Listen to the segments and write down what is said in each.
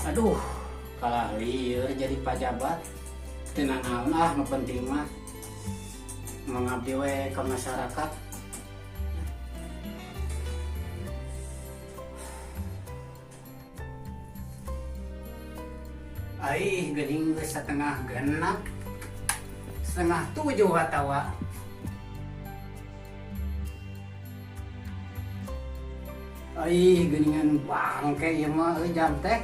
Aduh, kalah lieur jadi pejabat. Teu naon nu penting mah mengabdi we ka masyarakat. Aih, geuning geus satengah genap. Setengah 7 watawa. Aih, geuningan bangke ieu mah jam teh.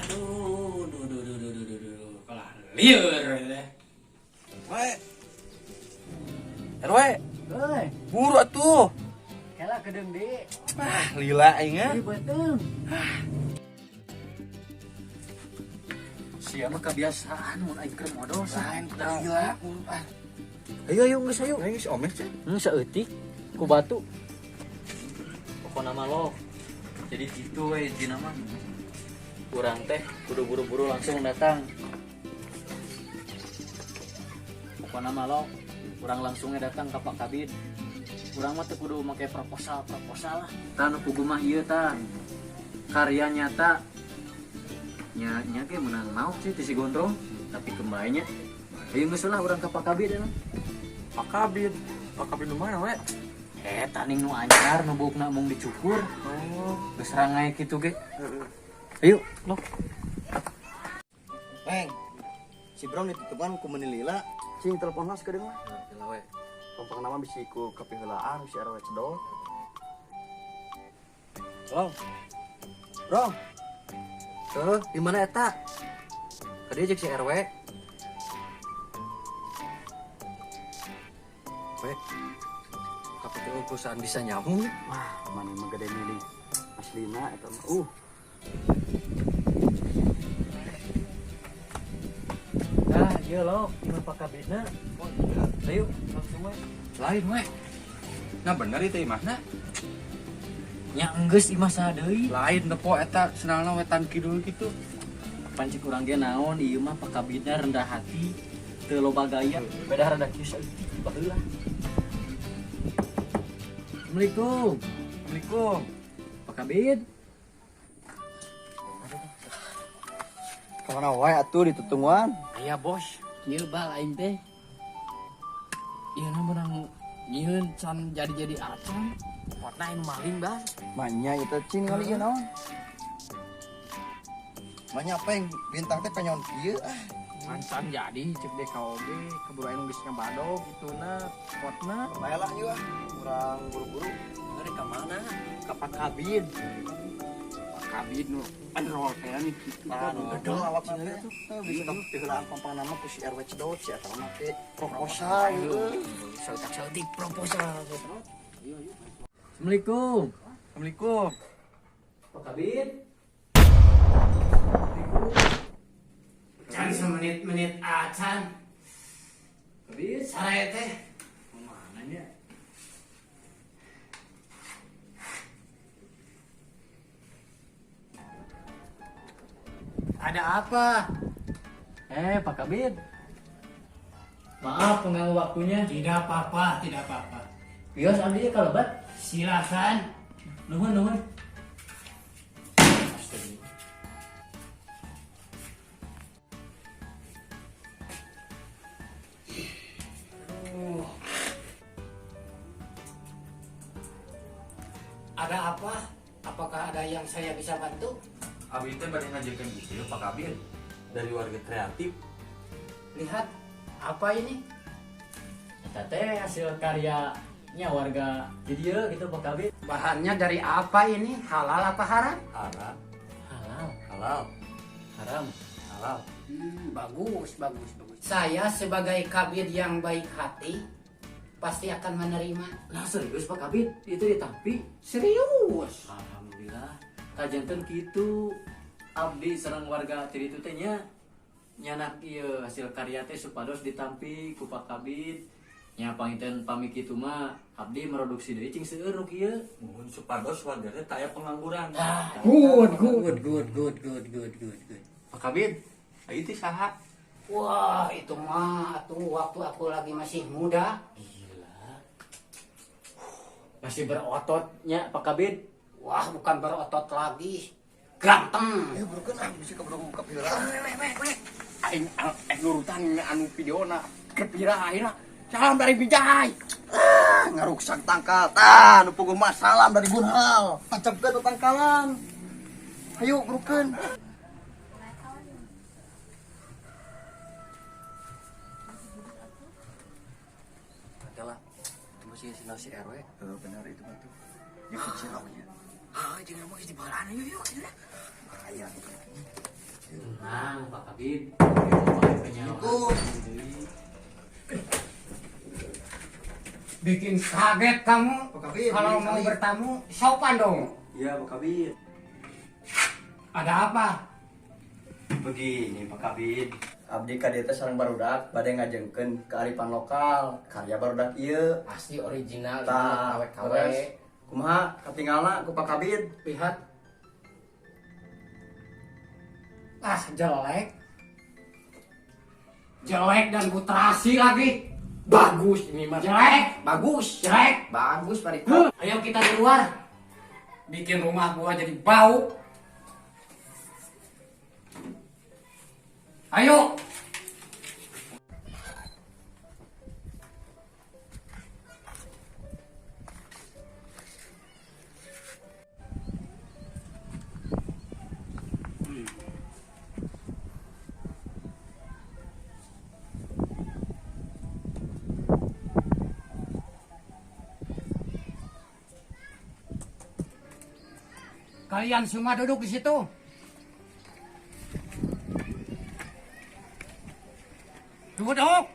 Aduh, kalah lieur deh. Weh. RW, Euy, buru atuh. kela kedeung di. Lila aing Di beuteung. Sia mah kebiasaan mun aing keur modal Lain dah. gila. Ayo geus ayo. Aing geus omes teh. Saeutik ku batu. Pokokna mah lo jadi gitu we intina mah kurang teh kudu buru-buru langsung datang. Pokokna mah lo kurang langsungnya datang ke Pak Kabid. Kurang mah teu kudu make proposal lah. Tah nu pugu mah ieu tah karya nyata nya ge menang naon sih ti si Gondrong tapi kembainya ayo geus lah urang ka Pak Kabid ya. Pak Kabid nu mana we? Taning nu anyar nu bukna mung dicukur. Oh, Geus rangai kitu ge. Ayo, lo. Peng. Si Bro ditutupkan ku meuni Lila. Cing telepon mas kedeung mah. Gila we. Tompang nama bisi ku kapiheulaan si RW cedol. Halo. Bro, Di mana eta? Tadi ajak si RW. we. Tapi teu urusan bisa nyambung. Wah, mana mah gede milih aslina eta mah. Nah, iya lo, gimana Pak Kabidna? Oh, iya. Ayo, langsung we. Lain we. Nah bener itu imahna. Nya enggeus imah saha deui. Lain nepo eta senalna wetan kidul gitu. Pancik urang ge naon ieu mah Pak Kabidna rendah hati, teu loba gaya, beda rada kieu saeutik baheula. Assalamualaikum. Assalamualaikum. Pak Kabid. Kemana wae atuh ditutungwan? Aya bos, ieu bal aing teh. Ieu na menang nyieun can jadi acan. Warna aing maling bal. Manya itu cing kali ieu naon? Manya apa yang bintang teh penyon kieu ah. Mancan jadi cek deh KOB keburu aing geus nyabadog ituna potna. Baiklah yuk ah. Kurang buru-buru. Ari ka mana? Ka Pak Kabid. Pak Kabid nu androl kayak nih gitu. Aduh, awak sini tuh bisa kapiheulaan pampang nama ku si RW Cedot si eta mah teh proposal gitu. Sautak-sautik proposal. Assalamualaikum. Assalamualaikum. Pak Kabid. Can semenit-menit acan. Kabid. Sare teh. Mana nya? Ada apa? Pak Kabid. Maaf pengganggu waktunya. Tidak apa-apa, tidak apa-apa. Bios abdi kalebat. Silakan. Nuhun. Ada apa? Apakah ada yang saya bisa bantu? Abi teh bade ngajakeun ieu Pak Kabir dari warga kreatif. Lihat, apa ini? Eta teh hasil karyanya warga di dieu gitu Pak Kabid. Bahannya dari apa ini? Halal apa haram? Halal, Halal, halal, haram. halal. Bagus. Saya sebagai kabid yang baik hati pasti akan menerima. Nah serius Pak Kabid, itu ditampi. Serius. Alhamdulillah. Kajanten kitu abdi sareng warga ti ditu teh nya nyanak ieu hasil karya teh supados ditampi ku Pak Kabid. Nya panginten pami kitu mah abdi meroduksi deui cing seueur nu kieu. Mohon supados warga teh taya pengangguran. Good. Pak Kabir, itu saha? Wah, itu mah tuh waktu aku lagi masih muda. Masih berototnya Pak Kabid. wah bukan berotot lagi, ganteng. Burukan bisa keberang kapira. Aing nurutan anu videona kepira akhirnya salam dari Bijay. Ngaruksak tangkal. Tah, nu puguh mah salam dari Bunhal. Tacepkeun tangkalan. Ayo burukan. Adalah tunggu si RW. Benar itu mah tuh. Ya kecil ya. Jangan mau di balana yuk. Bahaya. Tenang Pak Kabid. Bikin kaget kamu. Pak Kabid, Kalau bikin mau kali. bertamu sopan dong. Iya, Pak Kabid. Ada apa? Begini Pak Kabid. Abdi ka dieu teh sareng barudak bade ngajengkeun kearifan lokal, karya barudak ieu. Asli original Tah, terus kumaha katinggalna ku Pak Kabid? Lihat. Ah, jelek. Jelek dan putrasi lagi. bagus ini mah. Jelek. Bagus. Jelek. Bagus Pak Riko. Ayo kita di luar. Bikin rumah gua jadi bau. Ayo. Kalian semua duduk di situ. Duduk.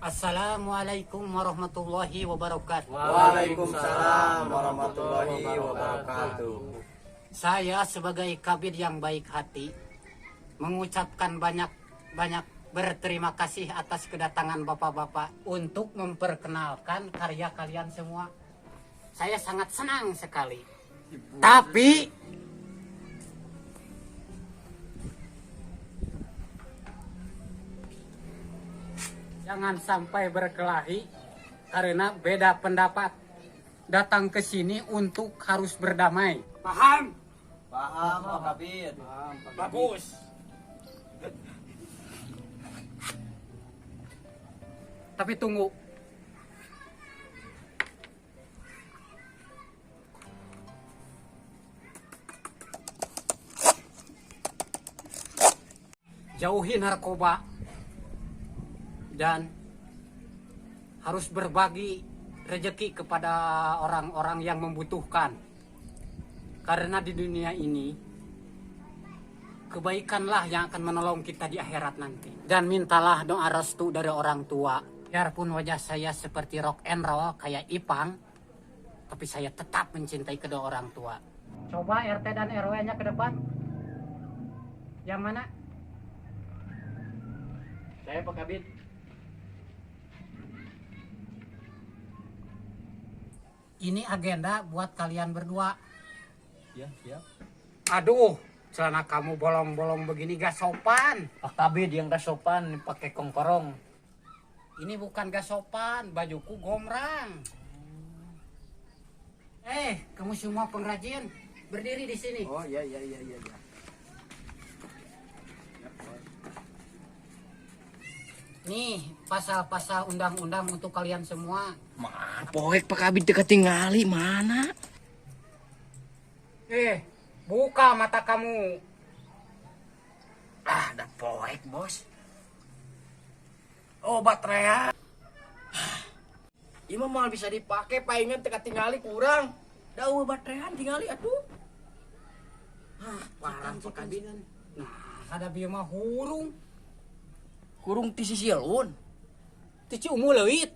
Assalamualaikum warahmatullahi wabarakatuh. Waalaikumsalam warahmatullahi wabarakatuh. Saya sebagai kabid yang baik hati mengucapkan banyak berterima kasih atas kedatangan bapak-bapak untuk memperkenalkan karya kalian semua. Saya sangat senang sekali. Tapi jangan sampai berkelahi karena beda pendapat. Datang ke sini untuk harus berdamai. Paham? Paham Pak Kabid. Bagus. Tapi tunggu. Jauhi narkoba dan harus berbagi rezeki kepada orang-orang yang membutuhkan. Karena di dunia ini kebaikanlah yang akan menolong kita di akhirat nanti. Dan mintalah doa restu dari orang tua. Biarpun wajah saya seperti rock and roll kayak Ipang, tapi saya tetap mencintai kedua orang tua. Coba RT dan RW-nya ke depan. Yang mana? Saya Pak Kabid. Ini agenda buat kalian berdua. Ya, siap. Aduh, celana kamu bolong-bolong begini gak sopan. Pak Kabid yang gak sopan pakai kongkorong. Ini bukan gak sopan, bajuku gombrang. Kamu semua pengrajin, berdiri di sini. Oh iya. Nih, pasal-pasal undang-undang untuk kalian semua. Mana poek Pak Kabid teu ketingali mana? Buka mata kamu. Ada poek, Bos. Oh, baterai. Ima mal bisa dipakai, palingan teu ketingali kurang. Da eueuh baterean tingali atuh. Parah Pak Kabid. Nah, ada bieu mah hurung. Kurung ti sisileun. Ti umul leuit.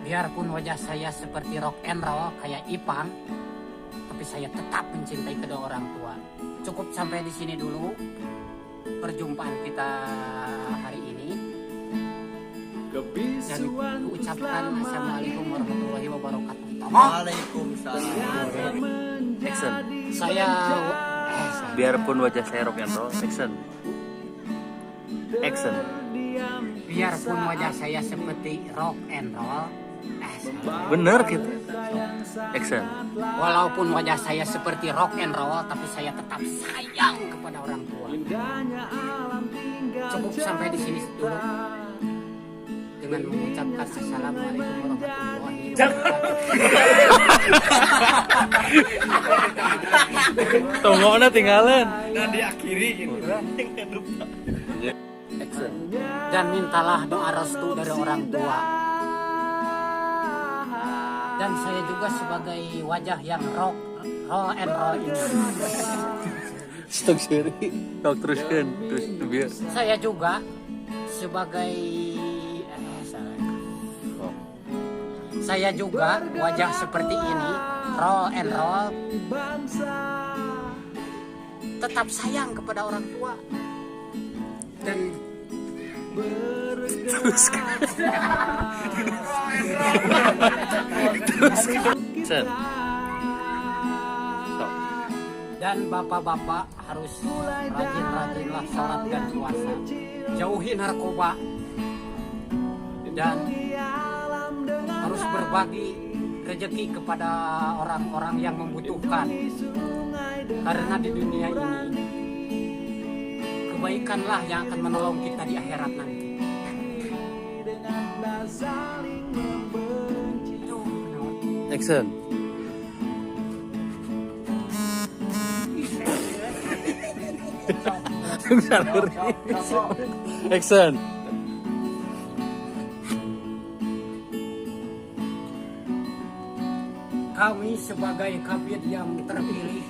Biarpun wajah saya seperti rock and roll kayak Ipang, tapi saya tetap mencintai kedua orang tua. Cukup sampai di sini dulu perjumpaan kita hari ini. Dan ucapkan assalamualaikum warahmatullahi wabarakatuh. Waalaikumsalam. Action. Saya Biarpun wajah saya rock and roll. Action. Action. biarpun wajah saya seperti rock and roll, Bener gitu. Action. walaupun wajah saya seperti rock and roll, tapi saya tetap sayang kepada orang tua. Cukup sampai di sini dulu dengan mengucapkan assalamualaikum warahmatullahi wabarakatuh. Tongoknya tinggalan. Dan diakhiri gitu. Action. Dan mintalah doa restu dari orang tua. Dan saya juga sebagai wajah yang rock and roll ini. Stok seri. Tok teruskan. Terus biar. Saya juga sebagai saya juga wajah seperti ini, roll and roll, tetap sayang kepada orang tua. Dan Action. dan bapak-bapak harus rajin-rajinlah sholat dan puasa, jauhi narkoba, dan harus berbagi rezeki kepada orang-orang yang membutuhkan. Karena di dunia ini kebaikanlah yang akan menolong kita di akhirat nanti. Action. Action. Kami sebagai kabid yang terpilih